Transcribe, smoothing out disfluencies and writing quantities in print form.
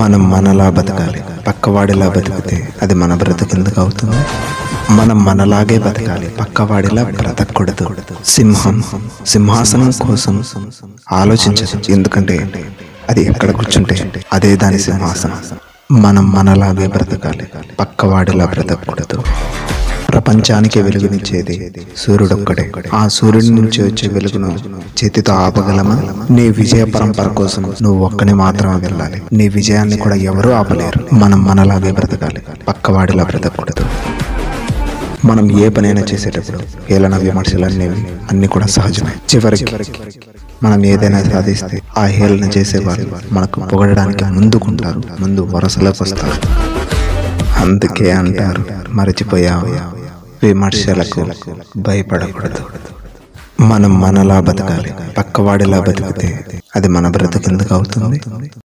మనం మనలా బతకాలి, పక్కవాడిలా బతికితే అది మన బ్రతికెందుకు అవుతుంది? మనం మనలాగే బతకాలి, పక్కవాడిలా బ్రతకూడదు. సింహం సింహాసనం కోసం ఆలోచించదు, ఎందుకంటే అది ఎక్కడ కూర్చుంటే అదే దాని సింహాసనం. మనం మనలాగే బ్రతకాలి, పక్కవాడిలా బ్రతకూడదు. ప్రపంచానికి వెలుగునిచ్చేది సూర్యుడొక్కడే. ఆ సూర్యుడి నుంచి వచ్చే వెలుగును చేతితో ఆపగలమా? నీ విజయ పరంపర కోసం నువ్వు ఒక్కని మాత్రమే వెళ్ళాలి. నీ విజయాన్ని కూడా ఎవరూ ఆపలేరు. మనం మనలాగే బ్రతకాలి, పక్కవాడిలా బ్రతకూడదు. మనం ఏ పనైనా చేసేటప్పుడు హేళన విమర్శలనేవి అన్ని కూడా సహజమే. చివరికి మనం ఏదైనా సాధిస్తే ఆ హేళన చేసేవాళ్ళు మనకు పొగడడానికి ముందుకుంటారు, ముందు వరుసలోకి వస్తారు. అందుకే అంటారు, మరచిపోయావు, విమర్శలకు భయపడకూడదు. మనం మనలా బతకాలి, పక్కవాడిలా బతికితే అది మన బ్రతికెందుకు అవుతుంది?